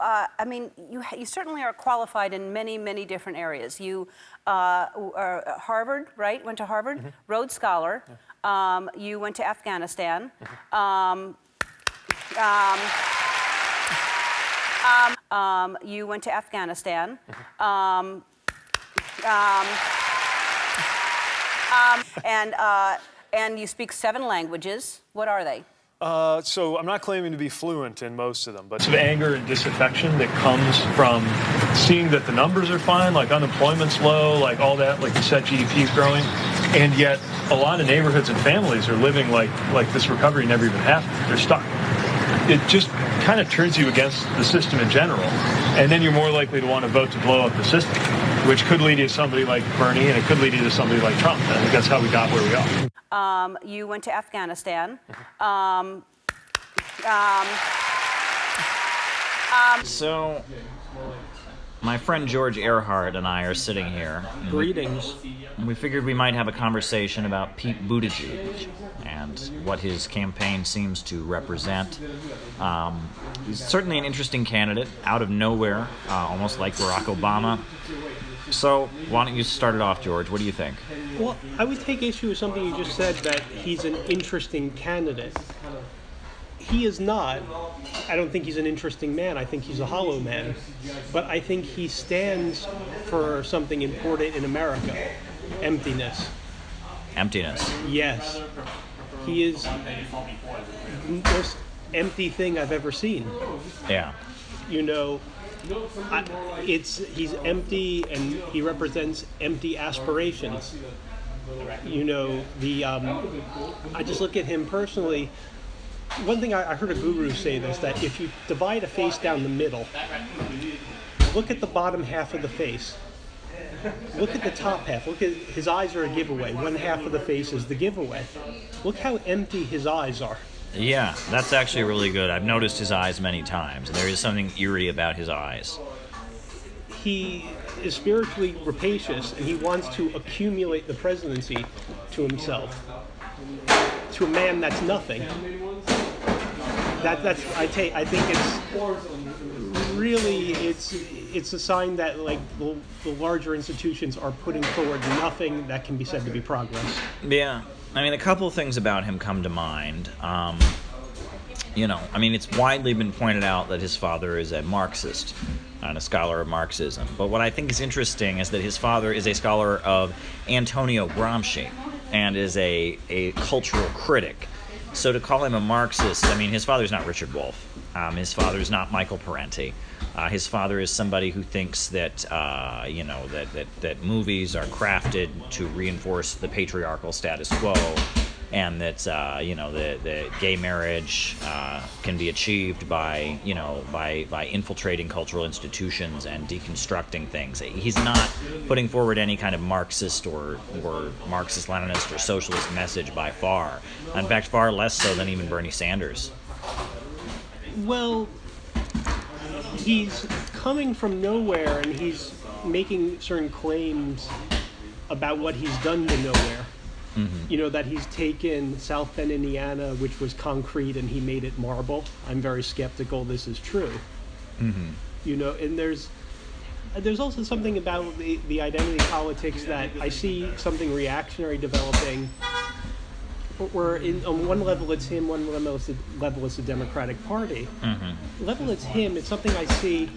I mean, you certainly are qualified in many, many different areas. You are Harvard, right? Went to Harvard, Mm-hmm. Rhodes Scholar. Yeah. You went to Afghanistan. You went to Afghanistan. And you speak 7 languages. What are they? So I'm not claiming to be fluent in most of them, but of anger and disaffection that comes from seeing that the numbers are fine, like unemployment's low, like all that, like you said, GDP is growing, and yet a lot of neighborhoods and families are living like this recovery never even happened. They're stuck. It just kind of turns you against the system in general, and then you're more likely to want to vote to blow up the system, which could lead you to somebody like Bernie, and it could lead you to somebody like Trump. I think that's how we got where we are. You went to Afghanistan. So, my friend George Earhart and I are sitting here. Greetings. We figured we might have a conversation about Pete Buttigieg and what his campaign seems to represent. He's certainly an interesting candidate, out of nowhere, almost like Barack Obama. So, why don't you start it off, George? What do you think? Well, I would take issue with something you just said, that he's an interesting candidate. He is not. I don't think he's an interesting man. I think he's a hollow man. But I think he stands for something important in America. Emptiness. Emptiness. Yes. He is the most empty thing I've ever seen. Yeah. You know, he's empty, and he represents empty aspirations. You know, I just look at him personally. One thing I heard a guru say this, that if you divide a face down the middle, look at the bottom half of the face. Look at the top half. Look at his eyes are a giveaway. One half of the face is the giveaway. Look how empty his eyes are. Yeah, that's actually really good. I've noticed his eyes many times. There is something eerie about his eyes. He is spiritually rapacious, and he wants to accumulate the presidency to himself, to a man that's nothing. I think it's really it's a sign that, like, the larger institutions are putting forward nothing that can be said to be progress. Yeah. I mean, a couple of things about him come to mind. It's widely been pointed out that his father is a Marxist and a scholar of Marxism. But what I think is interesting is that his father is a scholar of Antonio Gramsci and is a cultural critic. So to call him a Marxist, I mean, his father's not Richard Wolff. His father's not Michael Parenti. His father is somebody who thinks that, that movies are crafted to reinforce the patriarchal status quo, and that, the gay marriage can be achieved by infiltrating cultural institutions and deconstructing things. He's not putting forward any kind of Marxist or Marxist-Leninist or socialist message by far. In fact, far less so than even Bernie Sanders. Well, he's coming from nowhere, and he's making certain claims about what he's done to nowhere. Mm-hmm. You know, that he's taken South Bend, Indiana, which was concrete, and he made it marble. I'm very skeptical this is true. Mm-hmm. You know, and there's also something about the identity politics that I see something reactionary developing, where on one level it's him, one level it's the Democratic Party. Mm-hmm. Level it's him, it's something I see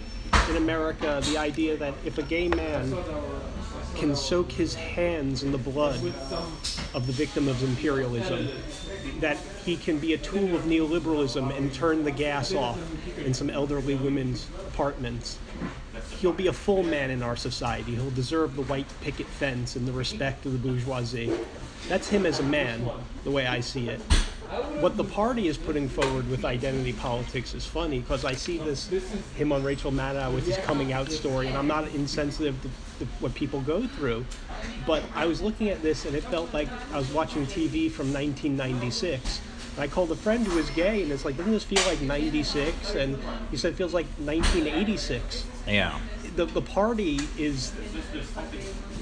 in America, the idea that if a gay man can soak his hands in the blood of the victim of imperialism, that he can be a tool of neoliberalism and turn the gas off in some elderly women's apartments. He'll be a full man in our society. He'll deserve the white picket fence and the respect of the bourgeoisie. That's him as a man, the way I see it. What the party is putting forward with identity politics is funny, because I see him on Rachel Maddow with his coming out story, and I'm not insensitive to what people go through, but I was looking at this and it felt like I was watching TV from 1996. And I called a friend who was gay, and it's like, doesn't this feel like 96? And he said it feels like 1986. Yeah. The party is,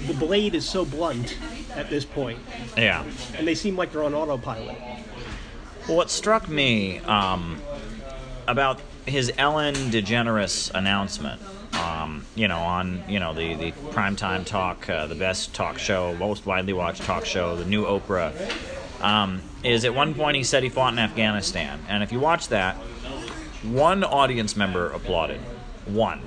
the blade is so blunt at this point. Yeah. And they seem like they're on autopilot. Well, what struck me about his Ellen DeGeneres announcement, on the primetime talk, the best talk show, most widely watched talk show, the new Oprah, is at one point he said he fought in Afghanistan, and if you watch that, one audience member applauded, one.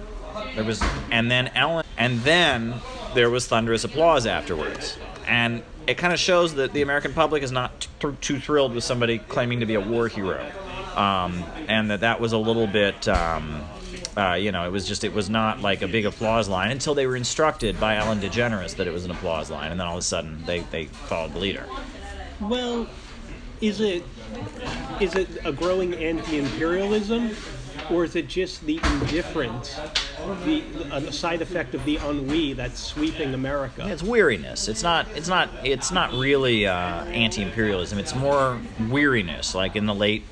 And then there was thunderous applause afterwards, and it kind of shows that the American public is not too thrilled with somebody claiming to be a war hero, and that was a little bit, it was not like a big applause line until they were instructed by Ellen DeGeneres that it was an applause line, and then all of a sudden they followed the leader. Well, is it a growing anti-imperialism, or is it just the indifference, a side effect of the ennui that's sweeping America? It's weariness. It's not really anti-imperialism. It's more weariness, like in the late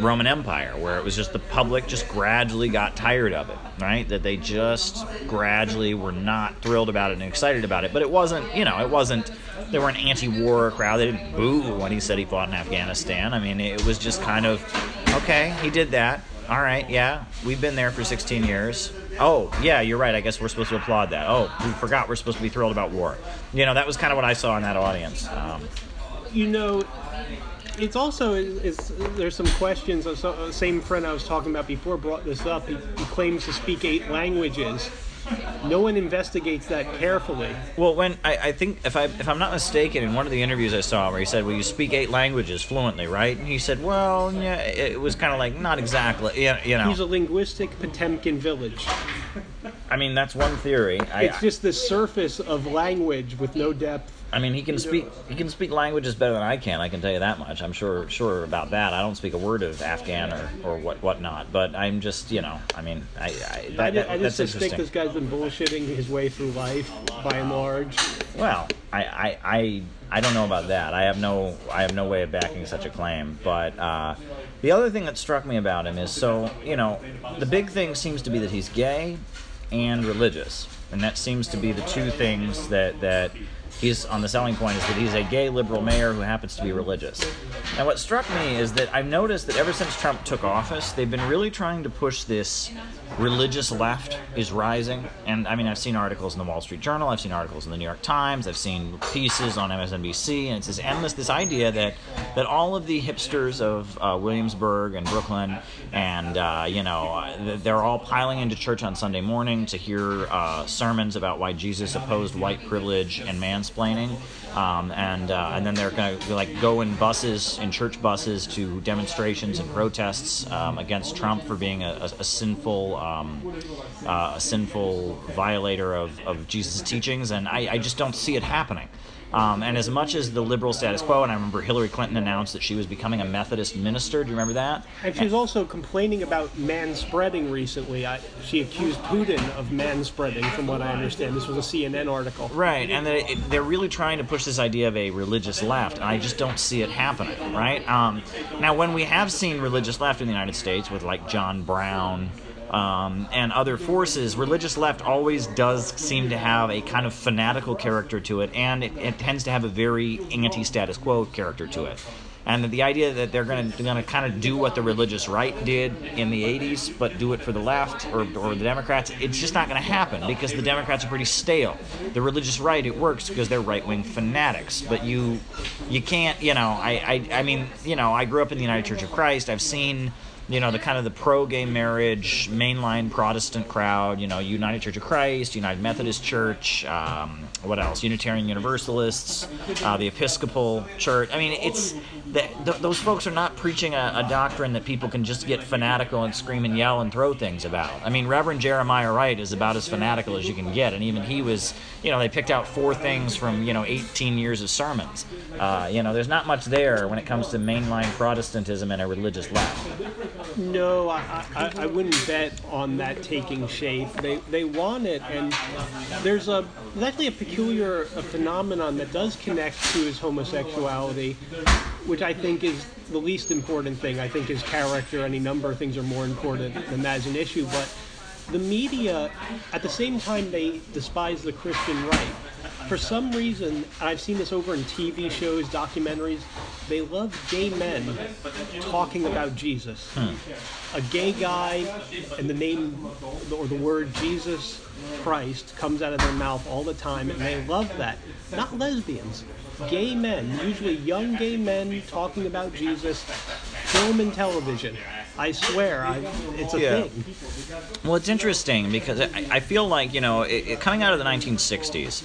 Roman Empire, where it was just the public just gradually got tired of it, right? That they just gradually were not thrilled about it and excited about it. But it wasn't, they were an anti-war crowd. They didn't boo when he said he fought in Afghanistan. I mean, it was just kind of, okay, he did that. All right, yeah, we've been there for 16 years. Oh, yeah, you're right. I guess we're supposed to applaud that. Oh, we forgot we're supposed to be thrilled about war. That was kind of what I saw in that audience. It's also, there's some questions. The same friend I was talking about before brought this up. He claims to speak 8 languages. No one investigates that carefully. Well, when I think, if I'm not mistaken, in one of the interviews I saw where he said, well, you speak 8 languages fluently, right? And he said, well, yeah, it was kind of like, not exactly, He's a linguistic Potemkin village. I mean, that's one theory. It's just the surface of language with no depth. I mean, he can speak languages better than I can. I can tell you that much. I'm sure about that. I don't speak a word of Afghan or whatnot. But I'm just, I just suspect this guy's been bullshitting his way through life by and large. Well, I don't know about that. I have no way of backing such a claim. But the other thing that struck me about him is, the big thing seems to be that he's gay and religious, and that seems to be the two things that he's on the selling point, is that he's a gay liberal mayor who happens to be religious. And what struck me is that I've noticed that ever since Trump took office, they've been really trying to push this religious left is rising. And I mean, I've seen articles in the Wall Street Journal, I've seen articles in the New York Times, I've seen pieces on MSNBC, and it's this idea that all of the hipsters of Williamsburg and Brooklyn and, they're all piling into church on Sunday morning to hear sermons about why Jesus opposed white privilege and mansplaining. And then they're going to go in church buses to demonstrations and protests against Trump for being a sinful violator of Jesus' teachings, and I just don't see it happening. And as much as the liberal status quo, and I remember Hillary Clinton announced that she was becoming a Methodist minister. Do you remember that? And she was also complaining about manspreading recently. She accused Putin of manspreading, from what I understand. This was a CNN article. Right, and they're really trying to push this idea of a religious left, and I just don't see it happening, right? Now, when we have seen religious left in the United States with, like, John Brown and other forces, religious left always does seem to have a kind of fanatical character to it, and it tends to have a very anti-status quo character to it. And the idea that they're going to kind of do what the religious right did in the 80s, but do it for the left or the Democrats, it's just not going to happen, because the Democrats are pretty stale. The religious right, it works because they're right-wing fanatics, but you can't, I grew up in the United Church of Christ. I've seen the kind of the pro-gay marriage, mainline Protestant crowd, United Church of Christ, United Methodist Church, what else? Unitarian Universalists, the Episcopal Church. I mean, it's those folks are not preaching a doctrine that people can just get fanatical and scream and yell and throw things about. I mean, Reverend Jeremiah Wright is about as fanatical as you can get, and even he was, they picked out 4 things from, 18 years of sermons. There's not much there when it comes to mainline Protestantism and a religious left. No, I wouldn't bet on that taking shape. They want it, and there's actually a peculiar phenomenon that does connect to his homosexuality, which I think is the least important thing. I think his character, any number of things are more important than that as an issue. But the media, at the same time they despise the Christian right, for some reason, I've seen this over in TV shows, documentaries, they love gay men talking about Jesus. A gay guy and the name or the word Jesus Christ comes out of their mouth all the time, and they love that. Not lesbians. Gay men, usually young gay men talking about Jesus, film and television. I swear, it's a thing. Well, it's interesting because I feel like, coming out of the 1960s,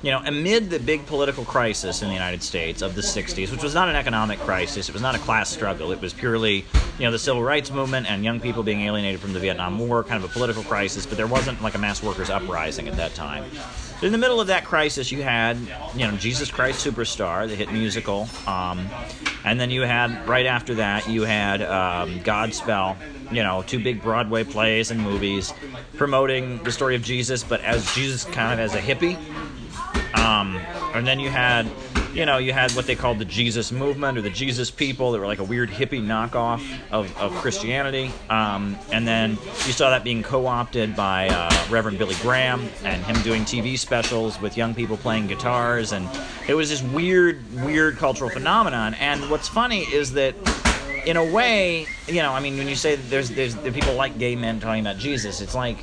amid the big political crisis in the United States of the 60s, which was not an economic crisis, it was not a class struggle, it was purely, the civil rights movement and young people being alienated from the Vietnam War, kind of a political crisis, but there wasn't like a mass workers' uprising at that time. In the middle of that crisis, you had, Jesus Christ Superstar, the hit musical, and then you had, right after that, you had Godspell, two big Broadway plays and movies promoting the story of Jesus, but as Jesus kind of as a hippie. And then you had what they called the Jesus movement or the Jesus people that were like a weird hippie knockoff of Christianity. And then you saw that being co-opted by Reverend Billy Graham and him doing TV specials with young people playing guitars. And it was this weird cultural phenomenon. And what's funny is that in a way, when you say there's people like gay men talking about Jesus, it's like,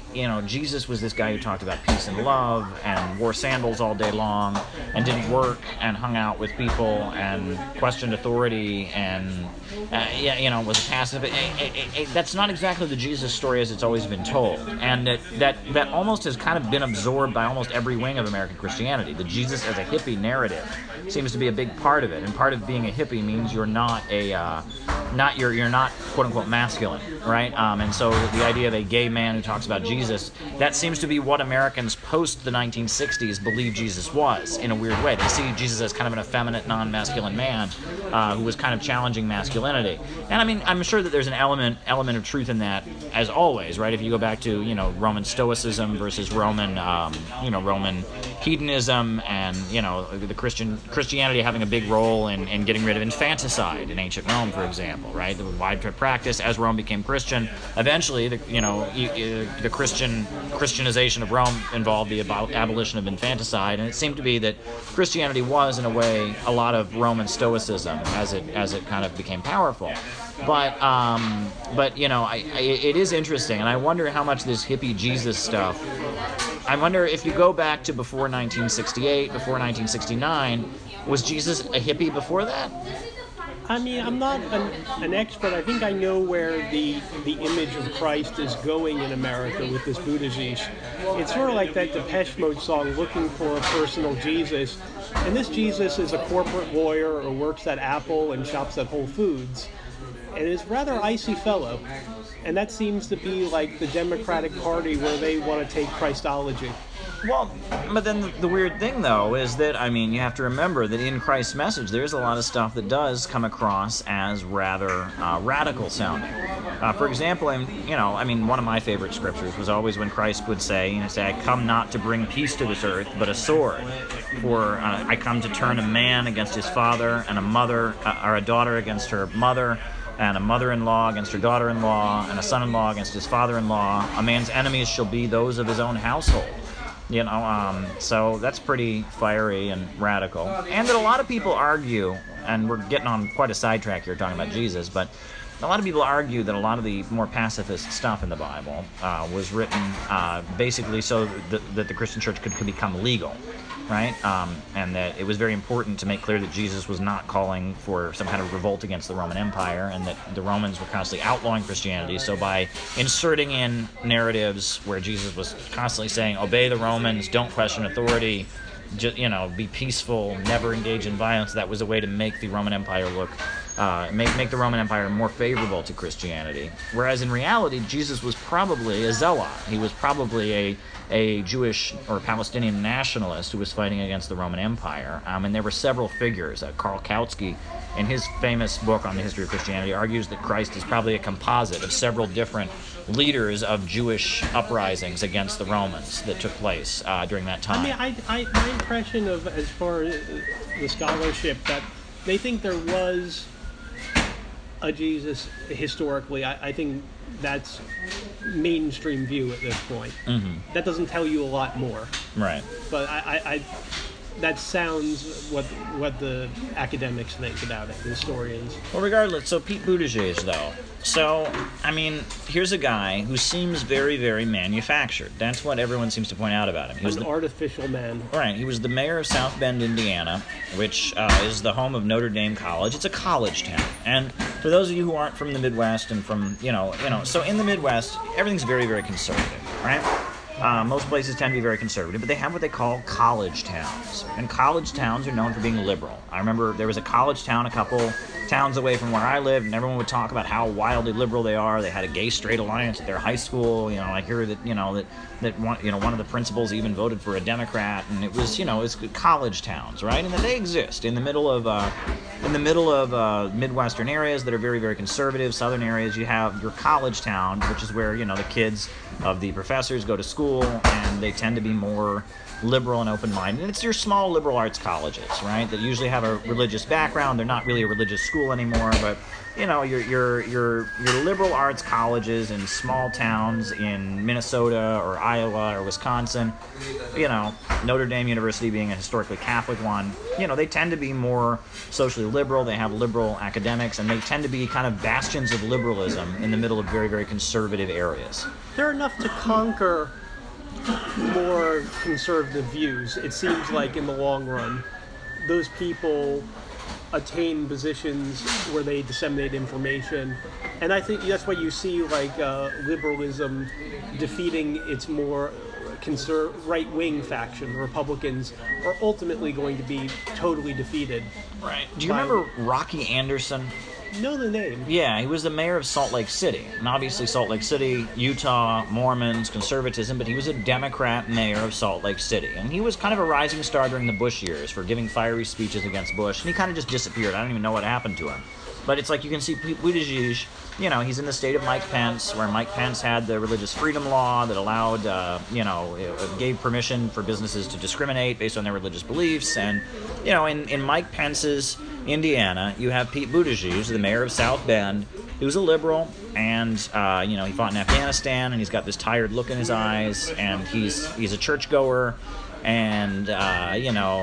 Jesus was this guy who talked about peace and love and wore sandals all day long and didn't work and hung out with people and questioned authority and, was passive. That's not exactly the Jesus story as it's always been told. And that almost has kind of been absorbed by almost every wing of American Christianity. The Jesus as a hippie narrative seems to be a big part of it. And part of being a hippie means you're not you're not quote unquote masculine, right? And so the idea of a gay man who talks about Jesus, that seems to be what Americans post the 1960s believe Jesus was in a weird way. They see Jesus as kind of an effeminate, non-masculine man who was kind of challenging masculinity. And I'm sure that there's an element of truth in that, as always, right? If you go back to Roman Stoicism versus Roman hedonism, and the Christianity having a big role in getting rid of infanticide in ancient Rome, for example, right? The widespread practice as Rome became Christian. Eventually, the Christianization of Rome involved the abolition of infanticide, and it seemed to be that Christianity was, in a way, a lot of Roman Stoicism as it kind of became powerful. But it is interesting, and I wonder how much this hippie Jesus stuff. I wonder if you go back to before 1968, before 1969, was Jesus a hippie before that? I'm not an expert. I think I know where the image of Christ is going in America with this Buttigieg. It's sort of like that Depeche Mode song, Looking for a Personal Jesus. And this Jesus is a corporate lawyer or works at Apple and shops at Whole Foods. And is rather icy fellow. And that seems to be like the Democratic Party where they want to take Christology. Well, but then the weird thing, though, is that, you have to remember that in Christ's message, there's a lot of stuff that does come across as rather radical sounding. For example, one of my favorite scriptures was always when Christ would say, I come not to bring peace to this earth, but a sword. For I come to turn a man against his father, and a mother, or a daughter against her mother, and a mother-in-law against her daughter-in-law, and a son-in-law against his father-in-law. A man's enemies shall be those of his own household. So that's pretty fiery and radical. And that a lot of people argue, and we're getting on quite a sidetrack here talking about Jesus, but a lot of people argue that a lot of the more pacifist stuff in the Bible was written basically so that the Christian church could become legal, right? And that it was very important to make clear that Jesus was not calling for some kind of revolt against the Roman Empire, and that the Romans were constantly outlawing Christianity. So by inserting in narratives where Jesus was constantly saying, obey the Romans, don't question authority, just, be peaceful, never engage in violence, that was a way to make the Roman Empire look make the Roman Empire more favorable to Christianity. Whereas in reality, Jesus was probably a zealot. He was probably a Jewish or Palestinian nationalist who was fighting against the Roman Empire. And there were several figures. Karl Kautsky, in his famous book on the history of Christianity, argues that Christ is probably a composite of several different leaders of Jewish uprisings against the Romans that took place during that time. My impression of, as far as the scholarship, that they think there was a Jesus historically. I think that's mainstream view at this point. Mm-hmm. That doesn't tell you a lot more. Right. But that sounds what the academics think about it, the historians. Well, regardless, so Pete Buttigieg, though. So, I mean, here's a guy who seems very, very manufactured. That's what everyone seems to point out about him. He was An artificial man. Right, he was the mayor of South Bend, Indiana, which is the home of Notre Dame College. It's a college town. And for those of you who aren't from the Midwest and from, so in the Midwest, everything's very, very conservative, right? Most places tend to be very conservative, but they have what they call college towns. And college towns are known for being liberal. I remember there was a college town a couple towns away from where I lived, and everyone would talk about how wildly liberal they are. They had a gay-straight alliance at their high school. I hear that, one of the principals even voted for a Democrat, and it was, it's college towns, right? And that they exist in the middle of Midwestern areas that are very, very conservative. Southern areas, you have your college town, which is where, the kids of the professors go to school, and they tend to be more liberal and open-minded. And it's your small liberal arts colleges, right, that usually have a religious background. They're not really a religious school anymore, but your liberal arts colleges in small towns in Minnesota or Iowa or Wisconsin, Notre Dame University being a historically Catholic one, they tend to be more socially liberal. They have liberal academics, and they tend to be kind of bastions of liberalism in the middle of very, very conservative areas. They're enough to conquer more conservative views. It seems like in the long run, those people attain positions where they disseminate information, and I think that's why you see liberalism defeating its more right-wing faction. Republicans are ultimately going to be totally defeated. Right. Do you remember Rocky Anderson? Know the name. Yeah, he was the mayor of Salt Lake City. And obviously Salt Lake City, Utah, Mormons, conservatism, but he was a Democrat mayor of Salt Lake City. And he was kind of a rising star during the Bush years for giving fiery speeches against Bush. And he kind of just disappeared. I don't even know what happened to him. But it's like you can see Pete Buttigieg, he's in the state of Mike Pence, where Mike Pence had the religious freedom law that allowed, gave permission for businesses to discriminate based on their religious beliefs. And, in Mike Pence's Indiana, you have Pete Buttigieg, the mayor of South Bend, who's a liberal, and, he fought in Afghanistan, and he's got this tired look in his eyes, and he's a churchgoer. And,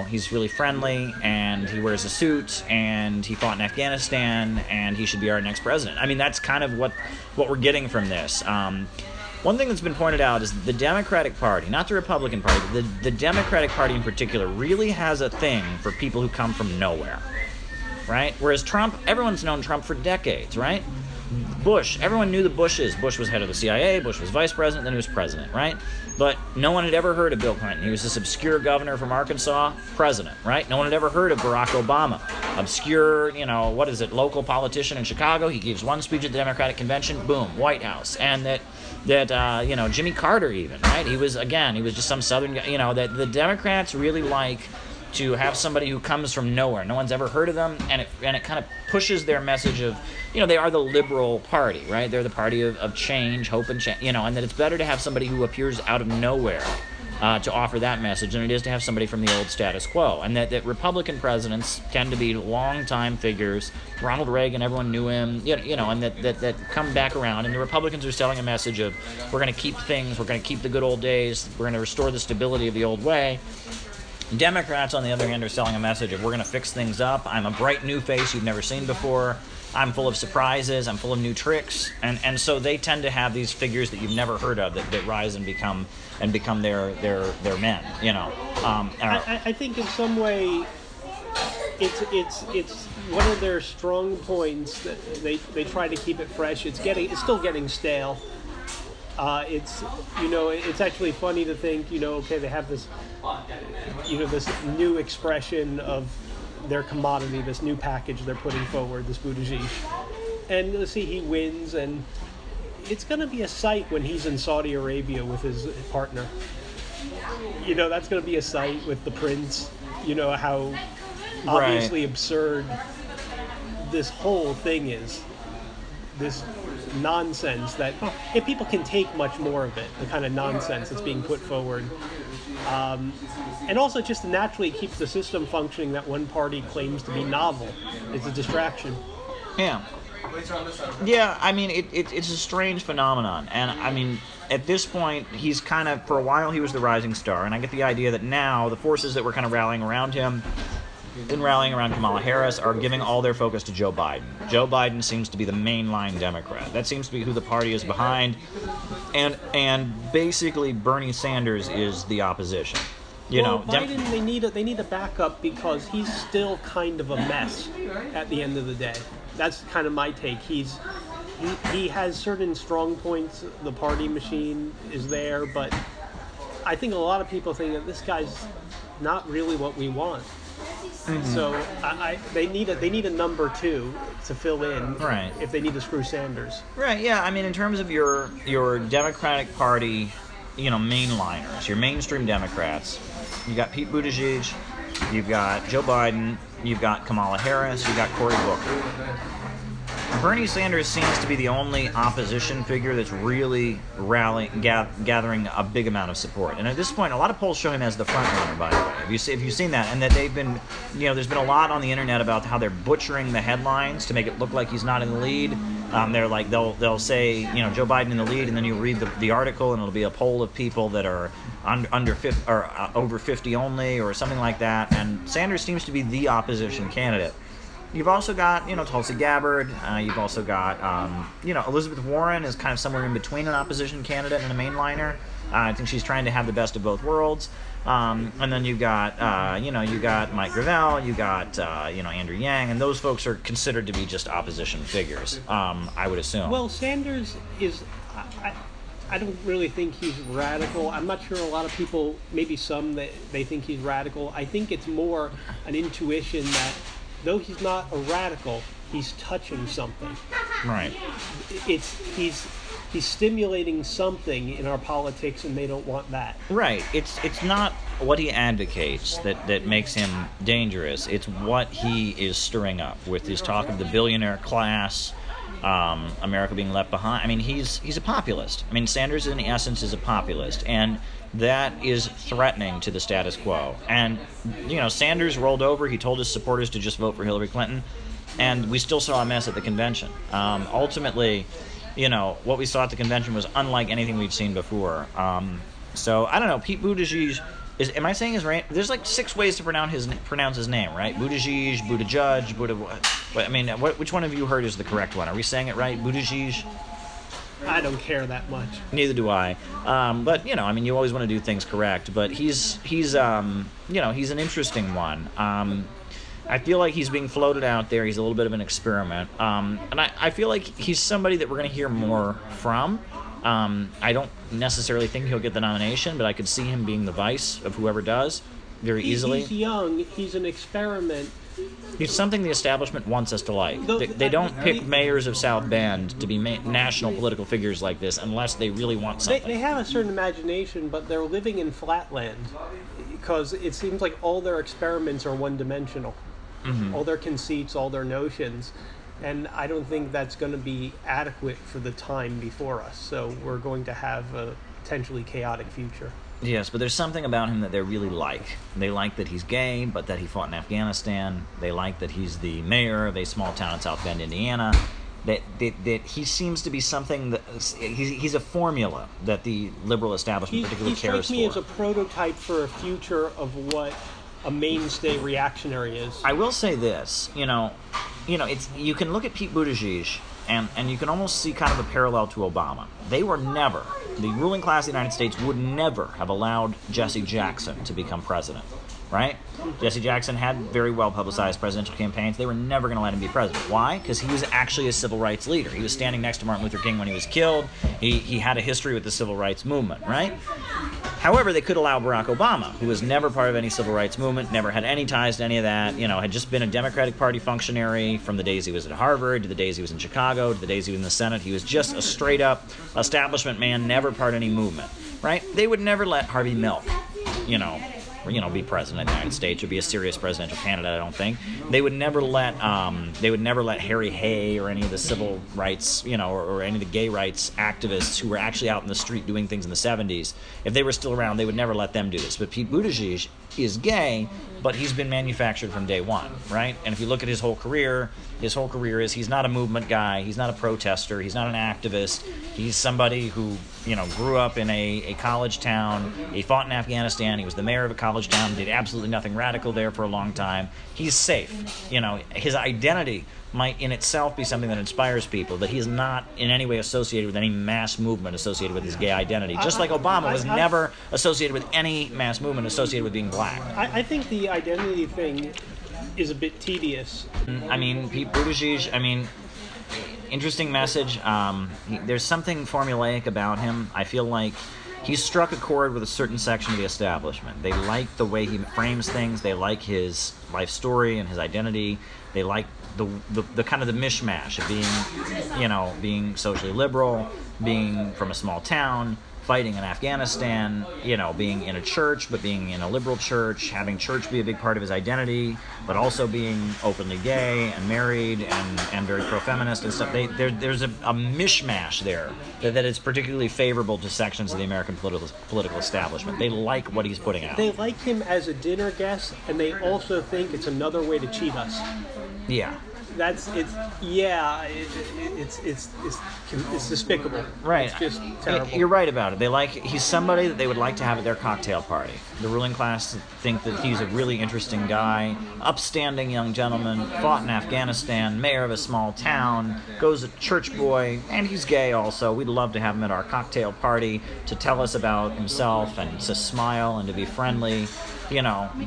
he's really friendly, and he wears a suit, and he fought in Afghanistan, and he should be our next president. I mean, that's kind of what we're getting from this. One thing that's been pointed out is the Democratic Party, not the Republican Party, but the Democratic Party in particular really has a thing for people who come from nowhere, right? Whereas Trump, everyone's known Trump for decades, right? Bush, everyone knew the Bushes. Bush was head of the CIA, Bush was vice president, then he was president, right? But no one had ever heard of Bill Clinton. He was this obscure governor from Arkansas, president, right? No one had ever heard of Barack Obama. Obscure, local politician in Chicago. He gives one speech at the Democratic Convention, boom, White House. And that Jimmy Carter even, right? He was just some southern guy, that the Democrats really like to have somebody who comes from nowhere. No one's ever heard of them, and it kind of pushes their message of, they are the liberal party, right? They're the party of change, hope, and change, and that it's better to have somebody who appears out of nowhere to offer that message than it is to have somebody from the old status quo. And that Republican presidents tend to be long-time figures. Ronald Reagan, everyone knew him, and that come back around. And the Republicans are selling a message of, we're going to keep things, we're going to keep the good old days, we're going to restore the stability of the old way. Democrats, on the other hand, are selling a message of, we're going to fix things up. I'm a bright new face you've never seen before. I'm full of surprises. I'm full of new tricks. And so they tend to have these figures that you've never heard of that rise and become their men. I think in some way it's one of their strong points that they try to keep it fresh. It's still getting stale. It's actually funny to think, they have this, this new expression of their commodity, this new package they're putting forward, this Buttigieg. And let's see, he wins, and it's going to be a sight when he's in Saudi Arabia with his partner. That's going to be a sight with the prince, how obviously absurd this whole thing is. This nonsense that if people can take much more of it, the kind of nonsense that's being put forward, and also just to naturally keep the system functioning that one party claims to be novel. It's a distraction. Yeah. Yeah, I mean, it's a strange phenomenon. And, I mean, at this point, he's kind of, for a while, he was the rising star. And I get the idea that now the forces that were kind of rallying around him and rallying around Kamala Harris are giving all their focus to Joe Biden. Joe Biden seems to be the mainline Democrat. That seems to be who the party is behind. And basically, Bernie Sanders is the opposition. Biden, they need a backup because he's still kind of a mess at the end of the day. That's kind of my take. He has certain strong points. The party machine is there, but I think a lot of people think that this guy's not really what we want. Mm-hmm. So they need a number two to fill in, right, if they need to screw Sanders. Right. Yeah. I mean, in terms of your Democratic Party, mainliners, your mainstream Democrats, you got Pete Buttigieg, you've got Joe Biden, you've got Kamala Harris, you've got Cory Booker. Bernie Sanders seems to be the only opposition figure that's really gathering a big amount of support. And at this point, a lot of polls show him as the front runner, by the way. Have you seen that? And that they've been, there's been a lot on the internet about how they're butchering the headlines to make it look like he's not in the lead. They're like, they'll say, Joe Biden in the lead, and then you read the article, and it'll be a poll of people that are under 50 or over 50 only, or something like that. And Sanders seems to be the opposition candidate. You've also got, Tulsi Gabbard. You've also got, Elizabeth Warren is kind of somewhere in between an opposition candidate and a mainliner. I think she's trying to have the best of both worlds. And then you've got, you got Mike Gravel, you got, Andrew Yang, and those folks are considered to be just opposition figures, I would assume. Well, Sanders is, I don't really think he's radical. I'm not sure a lot of people, maybe some, that they think he's radical. I think it's more an intuition that though he's not a radical, he's touching something. Right. He's stimulating something in our politics, and they don't want that. Right. It's not what he advocates that makes him dangerous. It's what he is stirring up with his talk of the billionaire class, America being left behind. I mean, he's a populist. I mean, Sanders in essence is a populist, and that is threatening to the status quo. And, Sanders rolled over. He told his supporters to just vote for Hillary Clinton, and we still saw a mess at the convention. Ultimately, what we saw at the convention was unlike anything we've seen before. So, I don't know. Pete Buttigieg, am I saying his name? There's like 6 ways to pronounce his name, right? Buttigieg, which one of you heard is the correct one? Are we saying it right? Buttigieg? I don't care that much. Neither do I. But you always want to do things correct. But he's an interesting one. I feel like he's being floated out there. He's a little bit of an experiment. And I feel like he's somebody that we're going to hear more from. I don't necessarily think he'll get the nomination, but I could see him being the vice of whoever does very easily. He's young. He's an experiment. He's something the establishment wants us to like. They don't pick mayors of South Bend to be national political figures like this unless they really want something. They have a certain imagination, but they're living in flatland because it seems like all their experiments are one-dimensional. Mm-hmm. All their conceits, all their notions. And I don't think that's going to be adequate for the time before us. So we're going to have a potentially chaotic future. Yes, but there's something about him that they really like. They like that he's gay, but that he fought in Afghanistan. They like that he's the mayor of a small town in South Bend, Indiana. That he seems to be something that he's a formula that the liberal establishment particularly cares for. He strikes me as a prototype for a future of what a mainstay reactionary is. I will say this, it's you can look at Pete Buttigieg and you can almost see kind of a parallel to Obama. The ruling class of the United States would never have allowed Jesse Jackson to become president, right? Jesse Jackson had very well publicized presidential campaigns. They were never going to let him be president. Why? Because he was actually a civil rights leader. He was standing next to Martin Luther King when he was killed. He had a history with the civil rights movement, right? However, they could allow Barack Obama, who was never part of any civil rights movement, never had any ties to any of that, had just been a Democratic Party functionary from the days he was at Harvard to the days he was in Chicago to the days he was in the Senate. He was just a straight-up establishment man, never part of any movement, right? They would never let Harvey Milk, be president of the United States or be a serious presidential candidate. I don't think they would never let Harry Hay or any of the civil rights, or any of the gay rights activists who were actually out in the street doing things in the 70s. If they were still around, they would never let them do this. But Pete Buttigieg is gay, but he's been manufactured from day one, right? And if you look at his whole career, his whole career is he's not a movement guy, he's not a protester, he's not an activist. He's somebody who, grew up in a college town. He fought in Afghanistan. He was the mayor of a college town, did absolutely nothing radical there for a long time. He's safe. His identity might in itself be something that inspires people, but he's not in any way associated with any mass movement associated with his gay identity. Just like Obama was never associated with any mass movement associated with being black. I think the identity thing is a bit tedious. Pete Buttigieg, interesting message. There's something formulaic about him. I feel like he's struck a chord with a certain section of the establishment. They like the way he frames things. They like his life story and his identity. They like the kind of the mishmash of being socially liberal, being from a small town, fighting in Afghanistan, being in a church, but being in a liberal church, having church be a big part of his identity, but also being openly gay and married and very pro-feminist and stuff. There's a mishmash there that is particularly favorable to sections of the American political establishment. They like what he's putting out. They like him as a dinner guest, and they also think it's another way to cheat us. Yeah. It's despicable. Right. It's just terrible. You're right about it. He's somebody that they would like to have at their cocktail party. The ruling class think that he's a really interesting guy, upstanding young gentleman, fought in Afghanistan, mayor of a small town, goes a church boy, and he's gay also. We'd love to have him at our cocktail party to tell us about himself and to smile and to be friendly,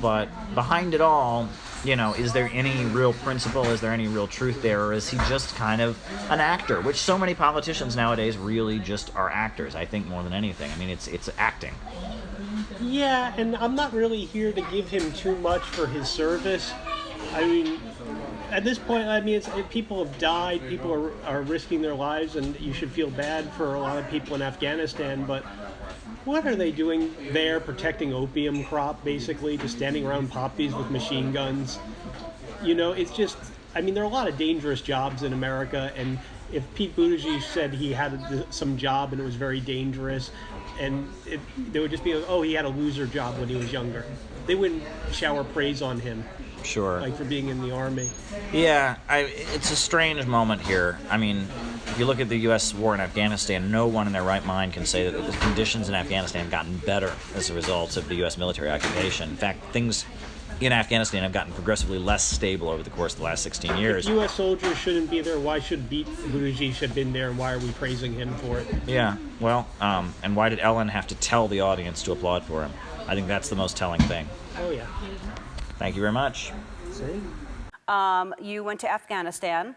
but behind it all, is there any real principle? Is there any real truth there? Or is he just kind of an actor, which so many politicians nowadays really just are actors, I think, more than anything. It's acting. Yeah, and I'm not really here to give him too much for his service. At this point, people have died, people are risking their lives, and you should feel bad for a lot of people in Afghanistan, but what are they doing there, protecting opium crop, basically, just standing around poppies with machine guns? It's just, there are a lot of dangerous jobs in America, and if Pete Buttigieg said he had some job and it was very dangerous, and they would just be, he had a loser job when he was younger. They wouldn't shower praise on him. Sure. Like for being in the Army. Yeah, it's a strange moment here. If you look at the U.S. war in Afghanistan, no one in their right mind can say that the conditions in Afghanistan have gotten better as a result of the U.S. military occupation. In fact, things in Afghanistan have gotten progressively less stable over the course of the last 16 years. If U.S. soldiers shouldn't be there, why should Pete Buttigieg have been there, and why are we praising him for it? Yeah, well, and why did Ellen have to tell the audience to applaud for him? I think that's the most telling thing. Oh, yeah. Thank you very much. See? You went to Afghanistan.